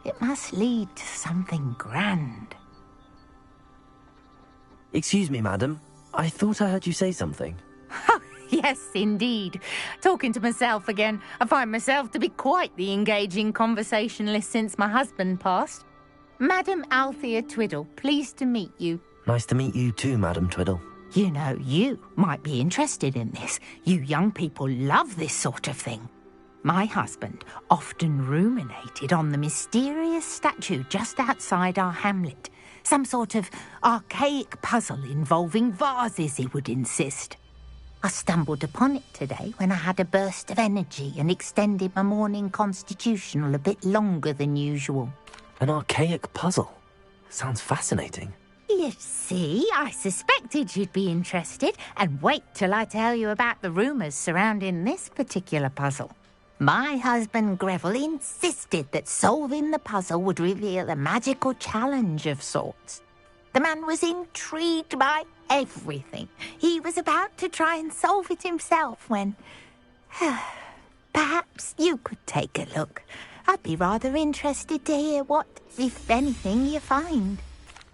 It must lead to something grand. Excuse me, madam. I thought I heard you say something. Yes, indeed. Talking to myself again. I find myself to be quite the engaging conversationalist since my husband passed. Madam Althea Twiddle, pleased to meet you. Nice to meet you too, Madam Twiddle. You know, you might be interested in this. You young people love this sort of thing. My husband often ruminated on the mysterious statue just outside our hamlet. Some sort of archaic puzzle involving vases, he would insist. I stumbled upon it today when I had a burst of energy and extended my morning constitutional a bit longer than usual. An archaic puzzle? Sounds fascinating. You see, I suspected you'd be interested, and wait till I tell you about the rumours surrounding this particular puzzle. My husband Greville insisted that solving the puzzle would reveal a magical challenge of sorts. The man was intrigued by everything. He was about to try and solve it himself when... Perhaps you could take a look. I'd be rather interested to hear what, if anything, you find.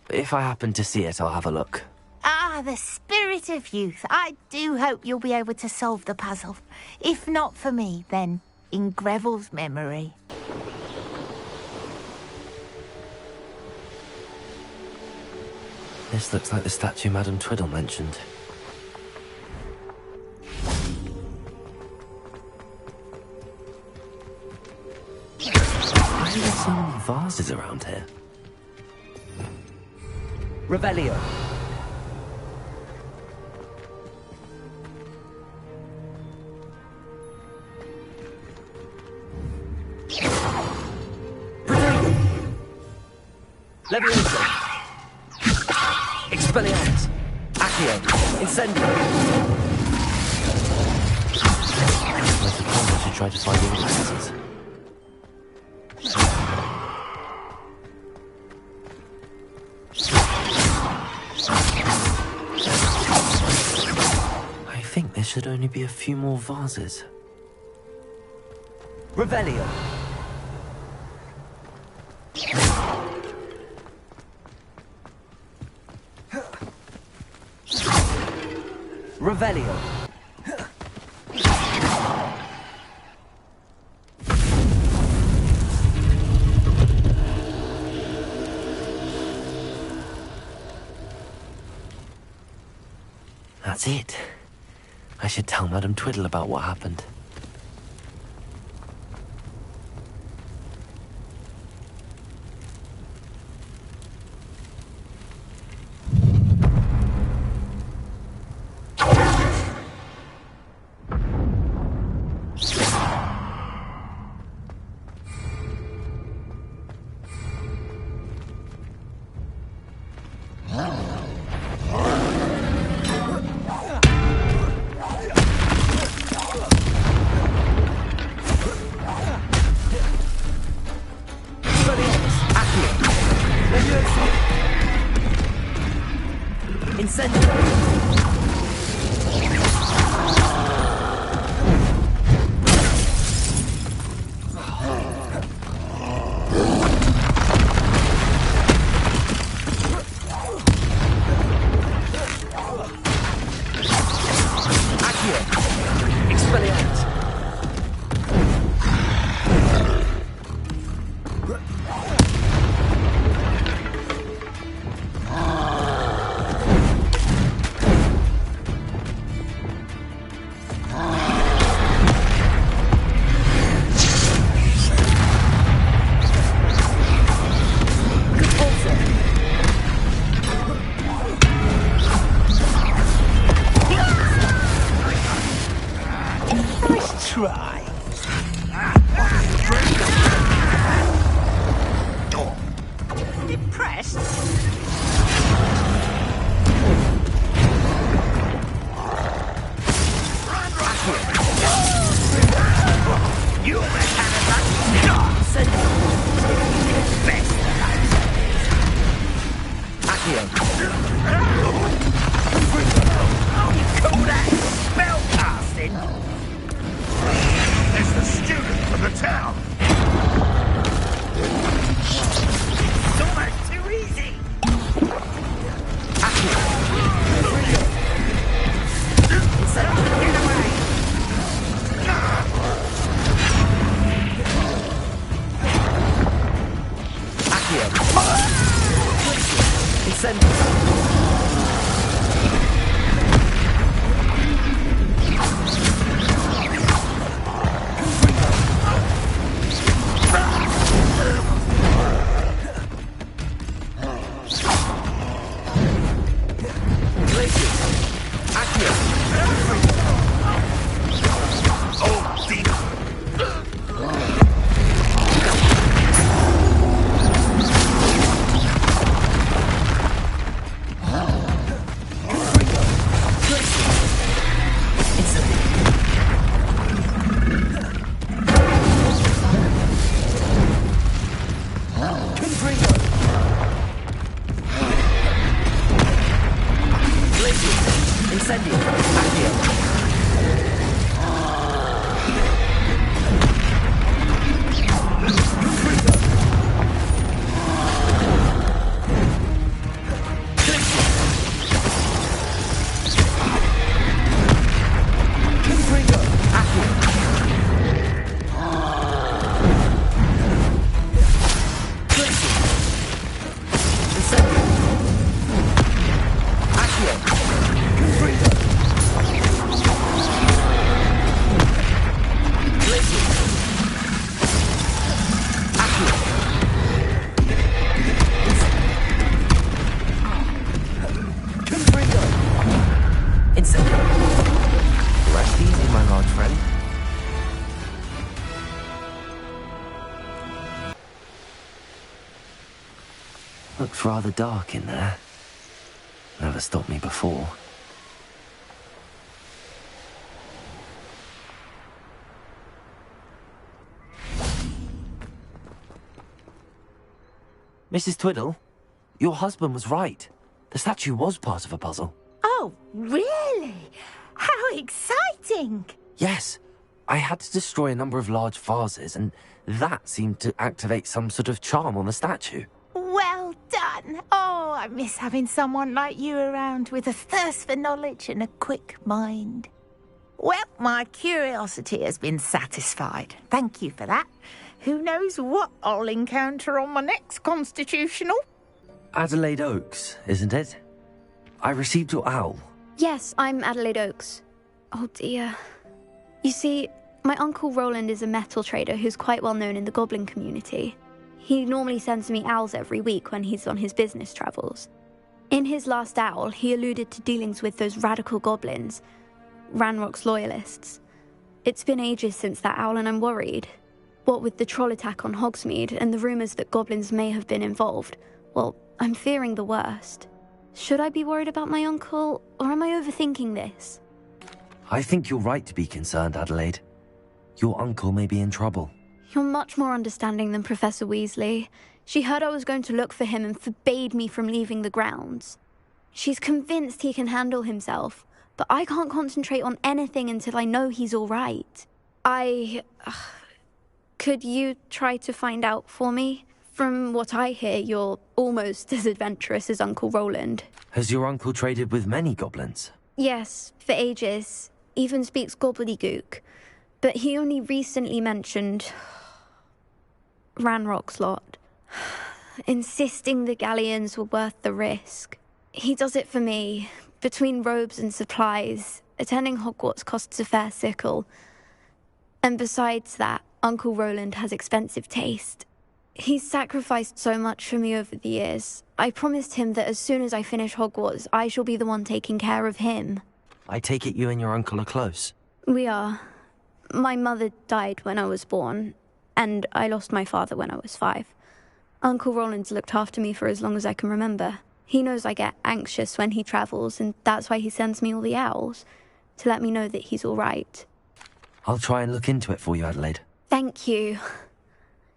If I happen to see it, I'll have a look. Ah, the spirit of youth. I do hope you'll be able to solve the puzzle. If not for me, then in Greville's memory. This looks like the statue Madam Twiddle mentioned. Why are there so many vases around here? Revelio. Levioso. Expelliarmus. Accio. Incendio. I suppose I should try to find all the answers. I think there should only be a few more vases. Revelio. Revelio. That's it. I should tell Madam Twiddle about what happened. Accio. Incendio. Rest easy, my large friend. Looks rather dark in there. Never stopped me before. Mrs. Twiddle, your husband was right. The statue was part of a puzzle. Oh, really? How exciting! Yes, I had to destroy a number of large vases, and that seemed to activate some sort of charm on the statue. Well done. Oh, I miss having someone like you around with a thirst for knowledge and a quick mind. Well, my curiosity has been satisfied. Thank you for that. Who knows what I'll encounter on my next constitutional? Adelaide Oaks, isn't it? I received your owl. Yes, I'm Adelaide Oaks. Oh dear. You see, my Uncle Roland is a metal trader who's quite well known in the goblin community. He normally sends me owls every week when he's on his business travels. In his last owl, he alluded to dealings with those radical goblins, Ranrock's loyalists. It's been ages since that owl and I'm worried. What with the troll attack on Hogsmeade and the rumours that goblins may have been involved, well, I'm fearing the worst. Should I be worried about my uncle, or am I overthinking this? I think you're right to be concerned, Adelaide. Your uncle may be in trouble. You're much more understanding than Professor Weasley. She heard I was going to look for him and forbade me from leaving the grounds. She's convinced he can handle himself, but I can't concentrate on anything until I know he's all right. Could you try to find out for me? From what I hear, you're almost as adventurous as Uncle Roland. Has your uncle traded with many goblins? Yes, for ages. Even speaks gobbledygook. But he only recently mentioned Ranrock's lot, insisting the galleons were worth the risk. He does it for me. Between robes and supplies, attending Hogwarts costs a fair sickle. And besides that, Uncle Roland has expensive taste. He's sacrificed so much for me over the years. I promised him that as soon as I finish Hogwarts, I shall be the one taking care of him. I take it you and your uncle are close. We are. My mother died when I was born, and I lost my father when I was 5. Uncle Roland's looked after me for as long as I can remember. He knows I get anxious when he travels, and that's why he sends me all the owls, to let me know that he's all right. I'll try and look into it for you, Adelaide. Thank you.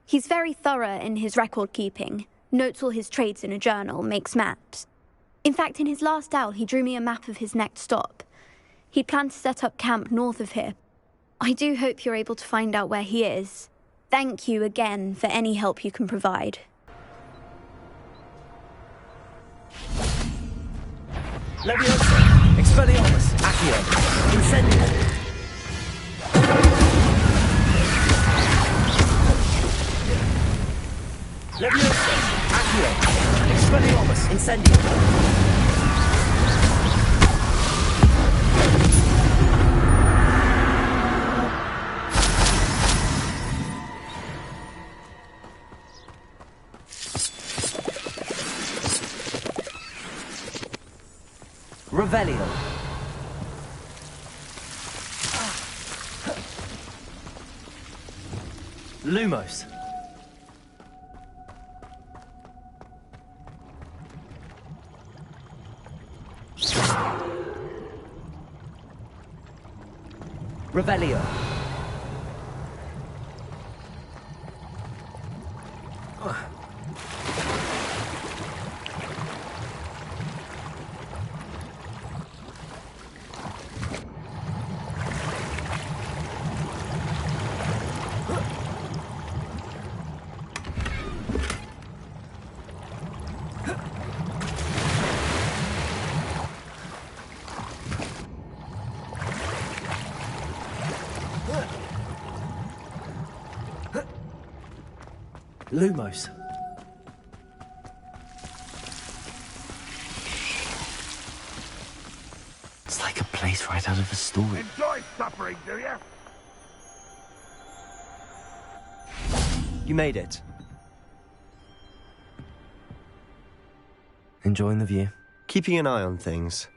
He's very thorough in his record-keeping, notes all his trades in a journal, makes maps. In fact, in his last owl, he drew me a map of his next stop. He'd planned to set up camp north of here. I do hope you're able to find out where he is. Thank you again for any help you can provide. Leviosa. Expelliarmus. Accio. Incendio. Leviosa. Accio! Expelliarmus! Incendio! Revelio. Lumos. Revelio. Lumos. It's like a place right out of a story. Enjoy suffering, do you? You made it. Enjoying the view? Keeping an eye on things.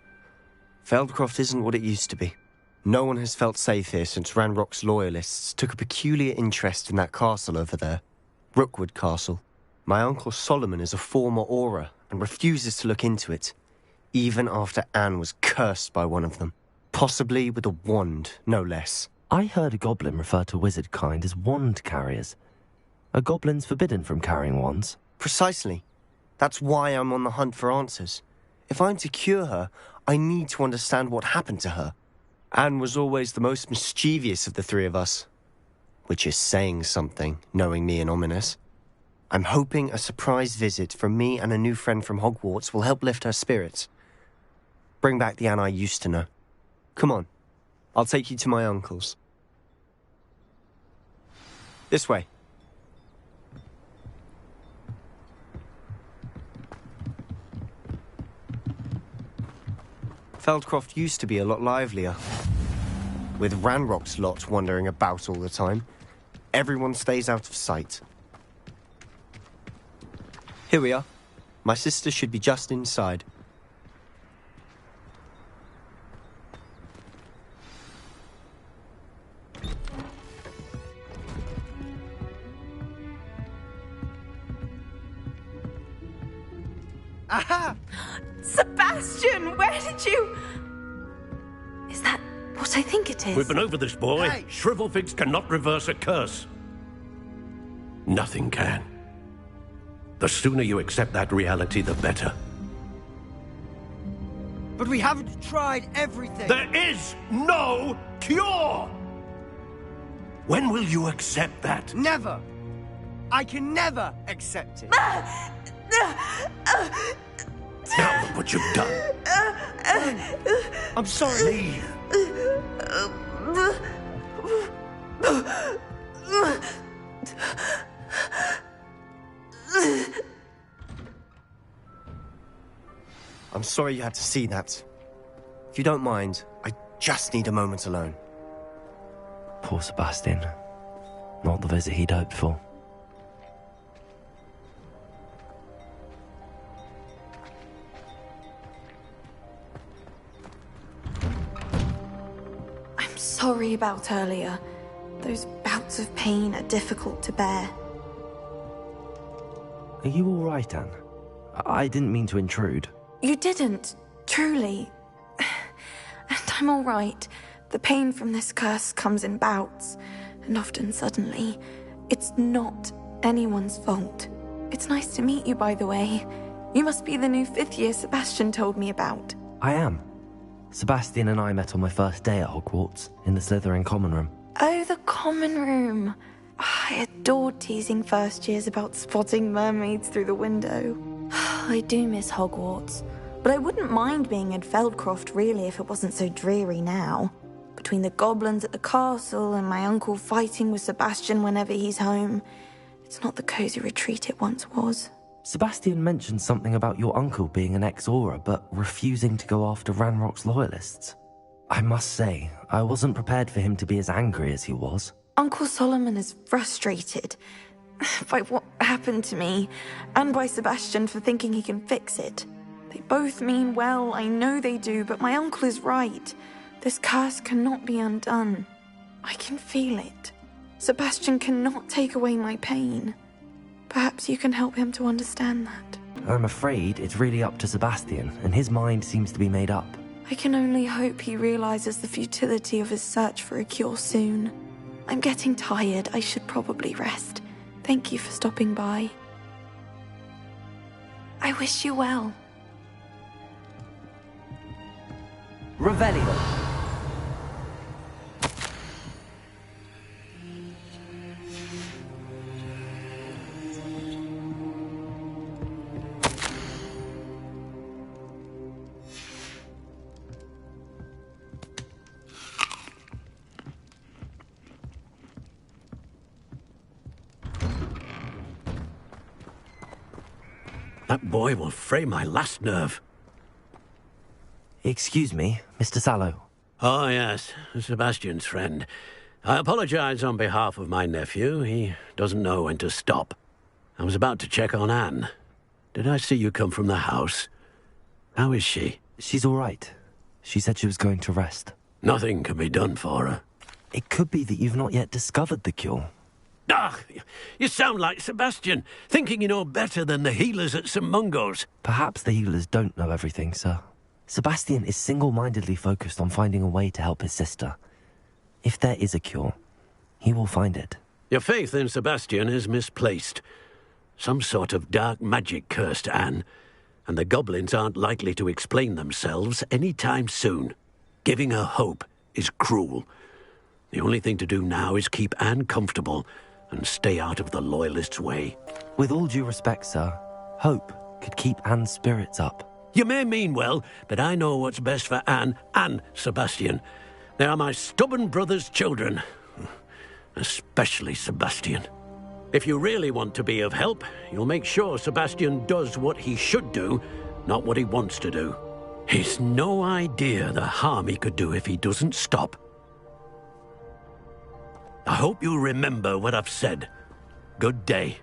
Feldcroft isn't what it used to be. No one has felt safe here since Ranrock's loyalists took a peculiar interest in that castle over there. Rookwood Castle. My uncle Solomon is a former Auror and refuses to look into it, even after Anne was cursed by one of them. Possibly with a wand, no less. I heard a goblin refer to wizard kind as wand carriers. Are goblins forbidden from carrying wands? Precisely. That's why I'm on the hunt for answers. If I'm to cure her, I need to understand what happened to her. Anne was always the most mischievous of the three of us. Which is saying something, knowing me and Ominous. I'm hoping a surprise visit from me and a new friend from Hogwarts will help lift her spirits. Bring back the Anne I used to know. Come on, I'll take you to my uncle's. This way. Feldcroft used to be a lot livelier. With Ranrock's lot wandering about all the time, everyone stays out of sight. Here we are. My sister should be just inside. Aha! Sebastian, where did you... Is that what I think it is? We've been over this, boy. Hey! Shrivelfigs cannot reverse a curse. Nothing can. The sooner you accept that reality, the better. But we haven't tried everything. There is no cure! When will you accept that? Never. I can never accept it. Now look what you've done. I'm sorry. Leave. I'm sorry you had to see that. If you don't mind, I just need a moment alone. Poor Sebastian. Not the visit he'd hoped for. I'm sorry about earlier. Those bouts of pain are difficult to bear. Are you all right, Anne? I didn't mean to intrude. You didn't, truly. And I'm all right. The pain from this curse comes in bouts, and often suddenly. It's not anyone's fault. It's nice to meet you, by the way. You must be the new 5th year Sebastian told me about. I am. Sebastian and I met on my first day at Hogwarts, in the Slytherin common room. Oh, the common room. I adored teasing first years about spotting mermaids through the window. I do miss Hogwarts, but I wouldn't mind being in Feldcroft really if it wasn't so dreary now. Between the goblins at the castle and my uncle fighting with Sebastian whenever he's home, it's not the cosy retreat it once was. Sebastian mentioned something about your uncle being an ex-Aura, but refusing to go after Ranrock's loyalists. I must say, I wasn't prepared for him to be as angry as he was. Uncle Solomon is frustrated by what happened to me, and by Sebastian for thinking he can fix it. They both mean well, I know they do, but my uncle is right. This curse cannot be undone. I can feel it. Sebastian cannot take away my pain. Perhaps you can help him to understand that. I'm afraid it's really up to Sebastian, and his mind seems to be made up. I can only hope he realizes the futility of his search for a cure soon. I'm getting tired. I should probably rest. Thank you for stopping by. I wish you well. Revelio. That boy will fray my last nerve. Excuse me, Mr. Sallow. Oh, yes, Sebastian's friend. I apologize on behalf of my nephew. He doesn't know when to stop. I was about to check on Anne. Did I see you come from the house? How is she? She's all right. She said she was going to rest. Nothing can be done for her. It could be that you've not yet discovered the cure. Ah, you sound like Sebastian, thinking you know better than the healers at St. Mungo's. Perhaps the healers don't know everything, sir. Sebastian is single-mindedly focused on finding a way to help his sister. If there is a cure, he will find it. Your faith in Sebastian is misplaced. Some sort of dark magic cursed Anne, and the goblins aren't likely to explain themselves any time soon. Giving her hope is cruel. The only thing to do now is keep Anne comfortable and stay out of the Loyalists' way. With all due respect, sir, hope could keep Anne's spirits up. You may mean well, but I know what's best for Anne and Sebastian. They are my stubborn brother's children. Especially Sebastian. If you really want to be of help, you'll make sure Sebastian does what he should do, not what he wants to do. He's no idea the harm he could do if he doesn't stop. I hope you'll remember what I've said. Good day.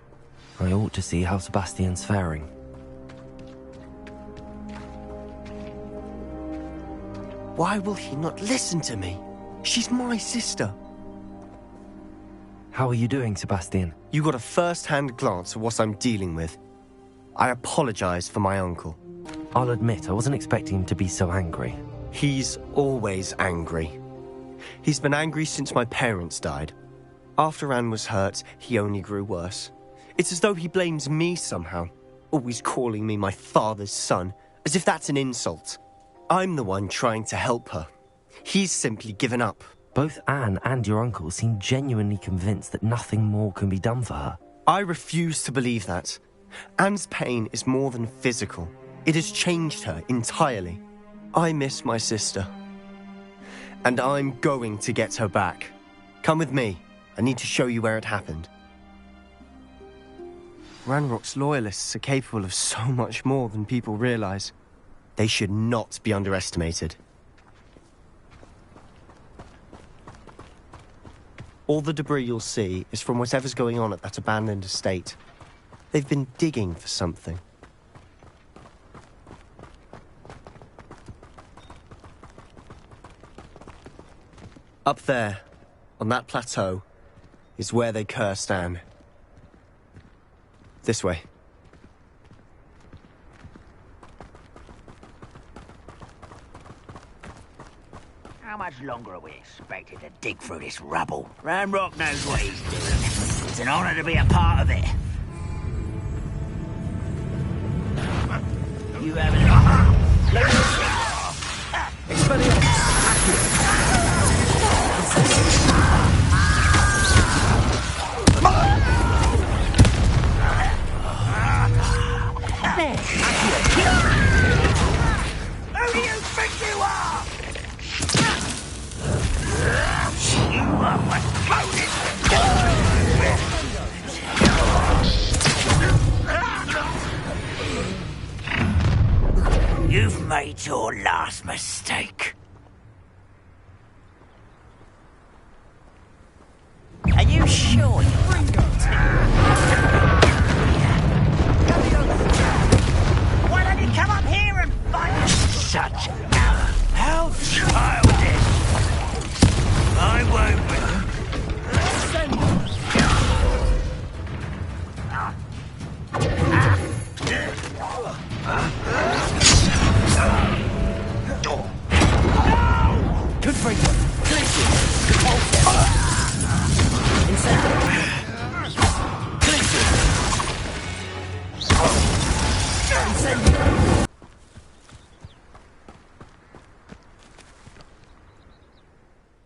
I ought to see how Sebastian's faring. Why will he not listen to me? She's my sister. How are you doing, Sebastian? You got a first-hand glance at what I'm dealing with. I apologize for my uncle. I'll admit, I wasn't expecting him to be so angry. He's always angry. He's been angry since my parents died. After Anne was hurt, he only grew worse. It's as though he blames me somehow, always calling me my father's son, as if that's an insult. I'm the one trying to help her. He's simply given up. Both Anne and your uncle seem genuinely convinced that nothing more can be done for her. I refuse to believe that. Anne's pain is more than physical. It has changed her entirely. I miss my sister. And I'm going to get her back. Come with me. I need to show you where it happened. Ranrock's loyalists are capable of so much more than people realize. They should not be underestimated. All the debris you'll see is from whatever's going on at that abandoned estate. They've been digging for something. Up there, on that plateau, is where they cursed Anne. This way. How much longer are we expected to dig through this rubble? Ranrock knows what he's doing. It's an honor to be a part of it. You haven't... Who do you think you are? You are what's coded. You've made your last mistake. Are you sure you're Why don't you come up here and fight? Such how childish! I won't. Good freedom.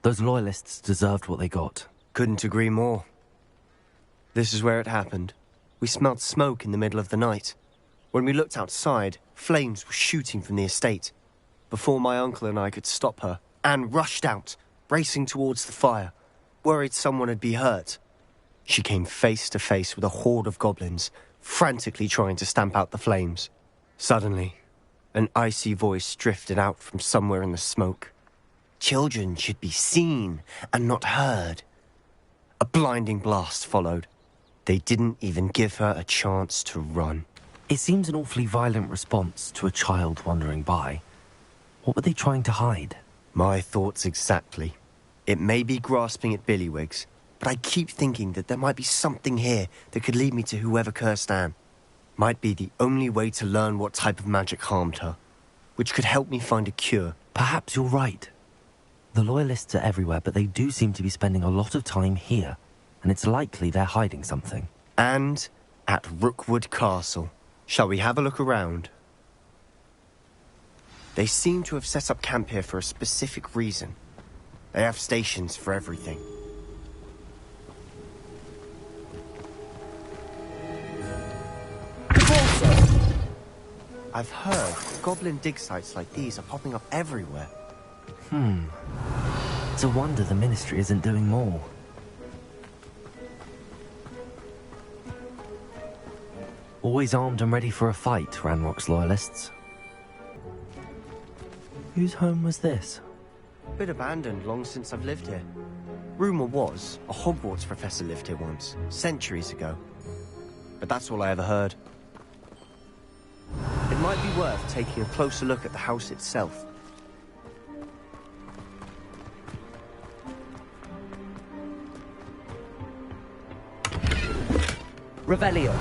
Those loyalists deserved what they got. Couldn't agree more. This is where it happened. We smelled smoke in the middle of the night. When we looked outside, flames were shooting from the estate. Before my uncle and I could stop her, Anne rushed out, racing towards the fire, worried someone had been hurt. She came face to face with a horde of goblins, frantically trying to stamp out the flames. Suddenly, an icy voice drifted out from somewhere in the smoke. Children should be seen and not heard. A blinding blast followed. They didn't even give her a chance to run. It seems an awfully violent response to a child wandering by. What were they trying to hide? My thoughts exactly. It may be grasping at Billywigs, but I keep thinking that there might be something here that could lead me to whoever cursed Anne. Might be the only way to learn what type of magic harmed her, which could help me find a cure. Perhaps you're right. The Loyalists are everywhere, but they do seem to be spending a lot of time here, and it's likely they're hiding something. And at Rookwood Castle. Shall we have a look around? They seem to have set up camp here for a specific reason. They have stations for everything. I've heard goblin dig sites like these are popping up everywhere. It's a wonder the Ministry isn't doing more. Always armed and ready for a fight, Ranrock's Loyalists. Whose home was this? Been abandoned long since I've lived here. Rumour was, a Hogwarts professor lived here once, centuries ago. But that's all I ever heard. It might be worth taking a closer look at the house itself. Revelio.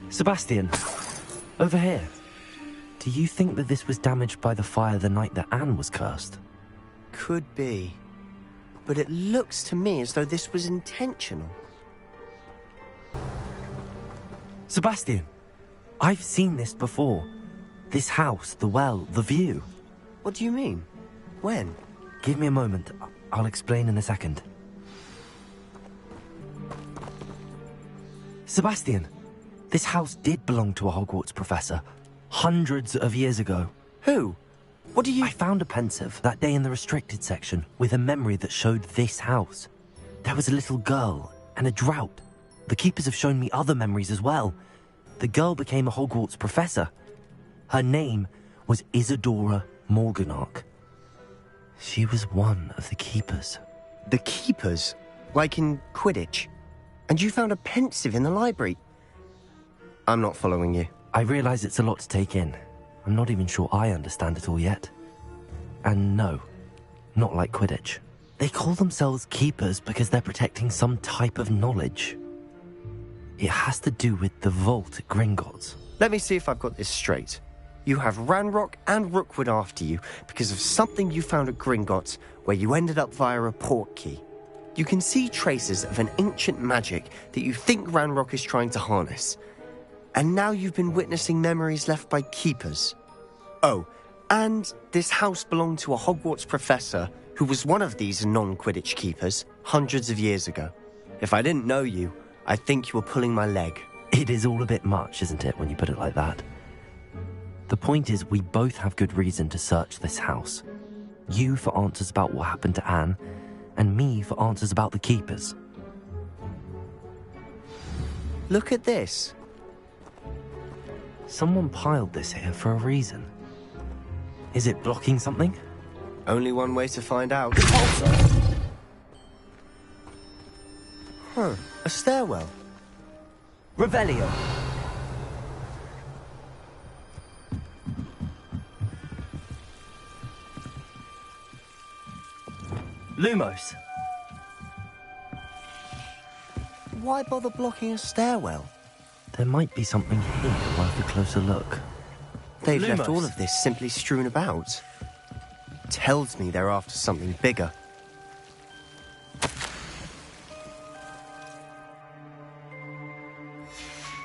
Sebastian, over here. Do you think that this was damaged by the fire the night that Anne was cursed? Could be. But it looks to me as though this was intentional. Sebastian, I've seen this before. This house, the well, the view. What do you mean? When? Give me a moment. I'll explain in a second. Sebastian, this house did belong to a Hogwarts professor, hundreds of years ago. Who? What do you... I found a pensive that day in the restricted section with a memory that showed this house. There was a little girl and a drought. The keepers have shown me other memories as well. The girl became a Hogwarts professor. Her name was Isadora Morganach. She was one of the keepers. The keepers? Like in Quidditch? And you found a pensive in the library? I'm not following you. I realize it's a lot to take in. I'm not even sure I understand it all yet. And no, not like Quidditch. They call themselves keepers because they're protecting some type of knowledge. It has to do with the vault at Gringotts. Let me see if I've got this straight. You have Ranrock and Rookwood after you because of something you found at Gringotts where you ended up via a port key. You can see traces of an ancient magic that you think Ranrock is trying to harness. And now you've been witnessing memories left by keepers. Oh, and this house belonged to a Hogwarts professor who was one of these non-Quidditch keepers hundreds of years ago. If I didn't know you, I'd think you were pulling my leg. It is all a bit much, isn't it, when you put it like that? The point is, we both have good reason to search this house. You for answers about what happened to Anne, and me for answers about the keepers. Look at this. Someone piled this here for a reason. Is it blocking something? Only one way to find out. Huh, a stairwell. Revelio. Lumos. Why bother blocking a stairwell? There might be something here worth a closer look. They've Lumos. left all of this simply strewn about. Tells me they're after something bigger.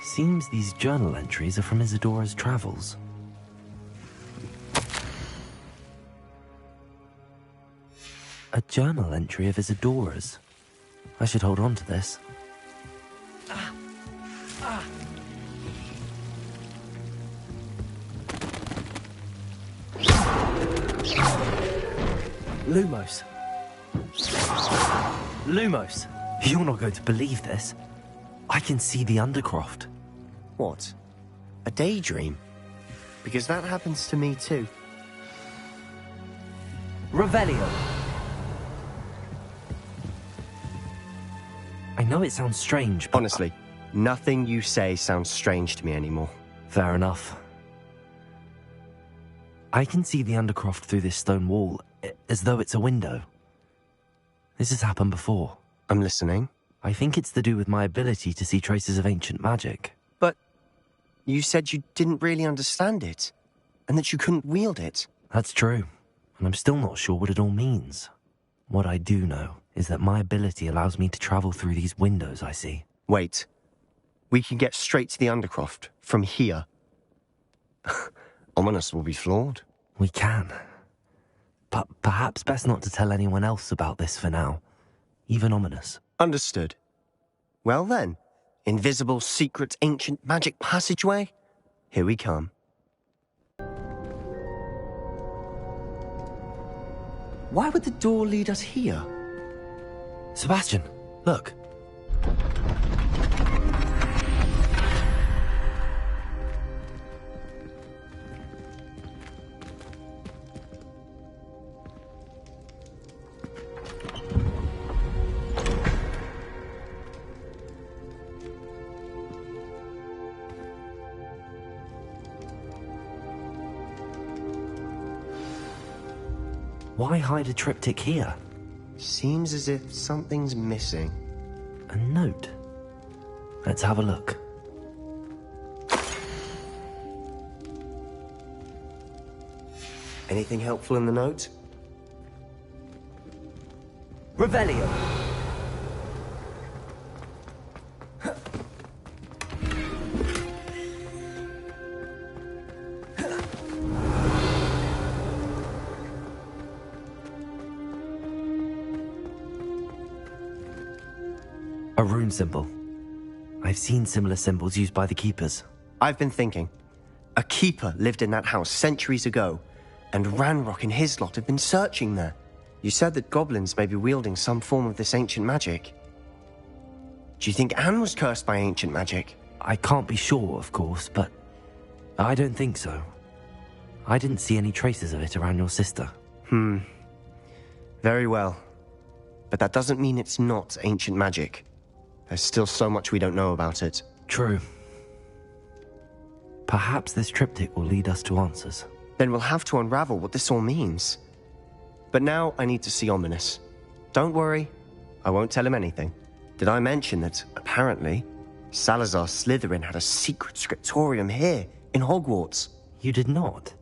Seems these journal entries are from Isadora's travels. A journal entry of Isadora's. I should hold on to this. Lumos. Lumos. You're not going to believe this. I can see the Undercroft. What? A daydream? Because that happens to me too. Revelio. I know it sounds strange, but... Honestly, nothing you say sounds strange to me anymore. Fair enough. I can see the Undercroft through this stone wall, as though it's a window. This has happened before. I'm listening. I think it's to do with my ability to see traces of ancient magic. But you said you didn't really understand it, and that you couldn't wield it. That's true, and I'm still not sure what it all means. What I do know is that my ability allows me to travel through these windows I see. Wait. We can get straight to the Undercroft from here. Ominous will be flawed. We can. But perhaps best not to tell anyone else about this for now. Even Ominous. Understood. Well then, invisible, secret, ancient magic passageway? Here we come. Why would the door lead us here? Sebastian, look. Why hide a triptych here? Seems as if something's missing. A note. Let's have a look. Anything helpful in the note? Revelio. A rune symbol. I've seen similar symbols used by the keepers. I've been thinking. A keeper lived in that house centuries ago, and Ranrock and his lot have been searching there. You said that goblins may be wielding some form of this ancient magic. Do you think Anne was cursed by ancient magic? I can't be sure, of course, but I don't think so. I didn't see any traces of it around your sister. Very well. But that doesn't mean it's not ancient magic. There's still so much we don't know about it. True. Perhaps this triptych will lead us to answers. Then we'll have to unravel what this all means. But now I need to see Ominous. Don't worry, I won't tell him anything. Did I mention that, apparently, Salazar Slytherin had a secret scriptorium here, in Hogwarts? You did not?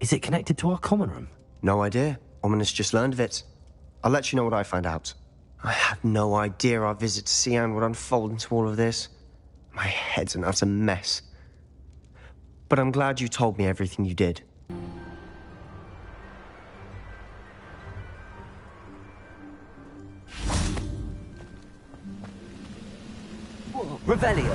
Is it connected to our common room? No idea. Ominous just learned of it. I'll let you know what I find out. I had no idea our visit to see Anne would unfold into all of this. My head's an utter mess. But I'm glad you told me everything you did. Revelio.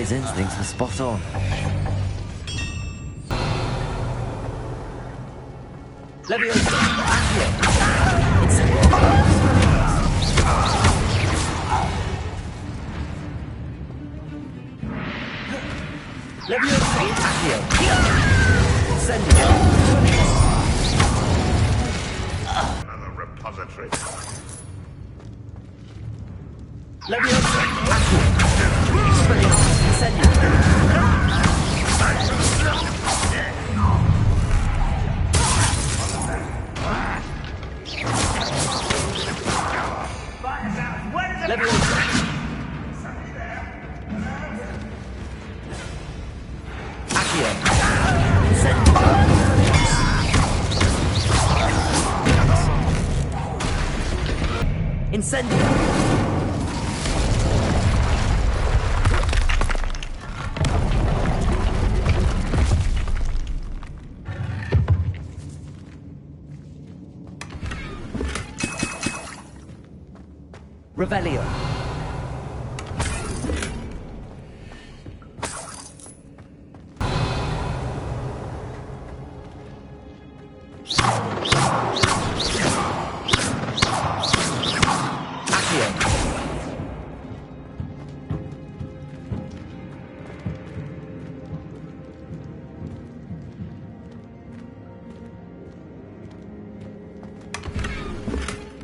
His instincts were spot on. Another repository. Revelio.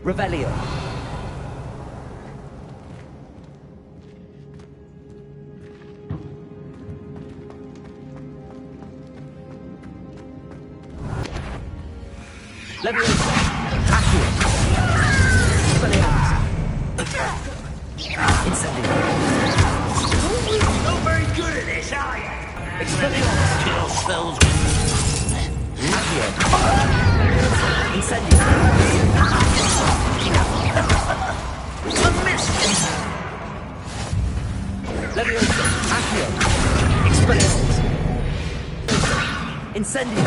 Revelio. Not very good at this, are you? Kill spells. Incendio.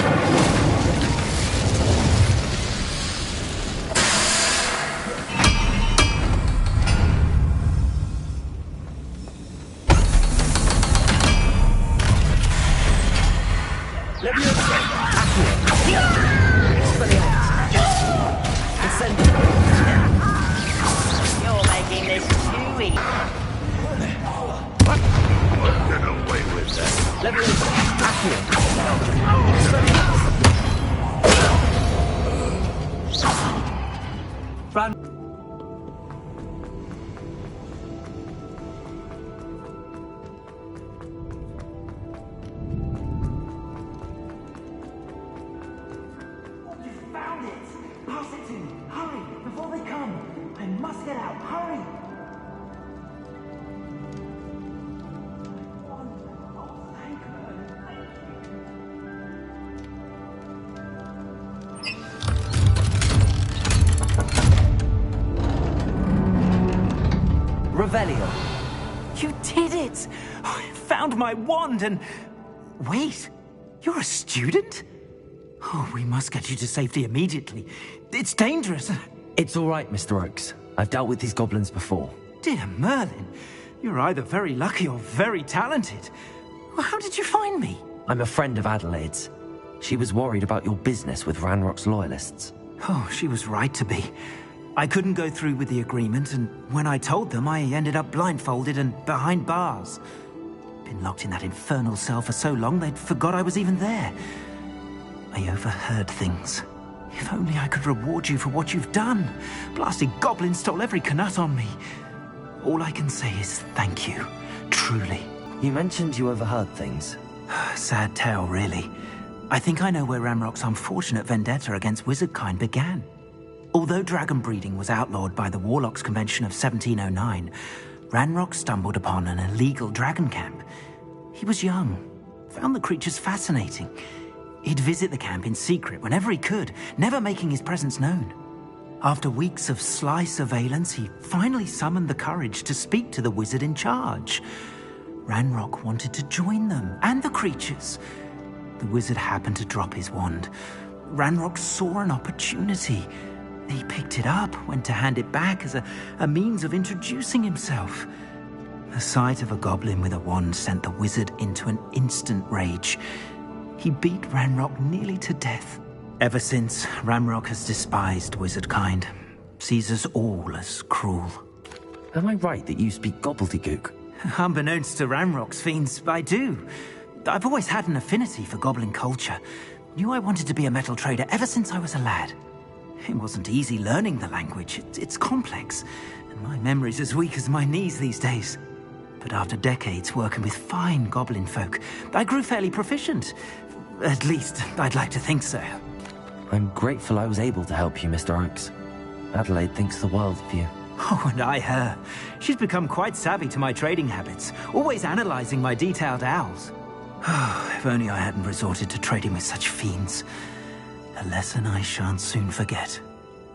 You're making this too easy. Get away with that. Found it! Pass it to me! Hurry! Before they come! I must get out! Hurry! Revelio. You did it! I found my wand and... Wait, you're a student? Oh, we must get you to safety immediately. It's dangerous. It's all right, Mr. Oakes. I've dealt with these goblins before. Dear Merlin, you're either very lucky or very talented. How did you find me? I'm a friend of Adelaide's. She was worried about your business with Ranrock's loyalists. Oh, she was right to be. I couldn't go through with the agreement, and when I told them, I ended up blindfolded and behind bars. Been locked in that infernal cell for so long, they'd forgot I was even there. I overheard things. If only I could reward you for what you've done. Blasted goblins stole every Knut on me. All I can say is thank you, truly. You mentioned you overheard things. Sad tale, really. I think I know where Ranrock's unfortunate vendetta against wizardkind began. Although dragon breeding was outlawed by the Warlocks Convention of 1709, Ranrock stumbled upon an illegal dragon camp. He was young, found the creatures fascinating. He'd visit the camp in secret whenever he could, never making his presence known. After weeks of sly surveillance, he finally summoned the courage to speak to the wizard in charge. Ranrock wanted to join them, and the creatures. The wizard happened to drop his wand. Ranrock saw an opportunity. He picked it up, went to hand it back as a means of introducing himself. The sight of a goblin with a wand sent the wizard into an instant rage. He beat Ranrock nearly to death. Ever since, Ranrock has despised wizardkind, sees us all as cruel. Am I right that you speak gobbledygook? Unbeknownst to Ranrock's fiends, I do. I've always had an affinity for goblin culture. Knew I wanted to be a metal trader ever since I was a lad. It wasn't easy learning the language. It's complex, and my memory's as weak as my knees these days. But after decades working with fine goblin folk, I grew fairly proficient. At least, I'd like to think so. I'm grateful I was able to help you, Mr. Oakes. Adelaide thinks the world of you. Oh, and I her. She's become quite savvy to my trading habits, always analyzing my detailed owls. If only I hadn't resorted to trading with such fiends. A lesson I shan't soon forget.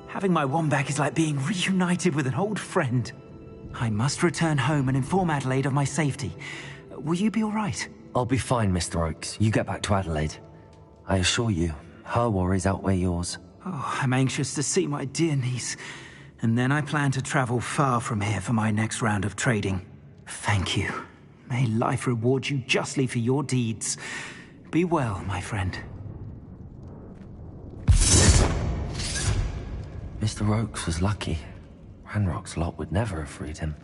Having my wand back is like being reunited with an old friend. I must return home and inform Adelaide of my safety. Will you be all right? I'll be fine, Mr. Oakes. You get back to Adelaide. I assure you, her worries outweigh yours. Oh, I'm anxious to see my dear niece. And then I plan to travel far from here for my next round of trading. Thank you. May life reward you justly for your deeds. Be well, my friend. Mr. Oakes was lucky. Ranrock's lot would never have freed him.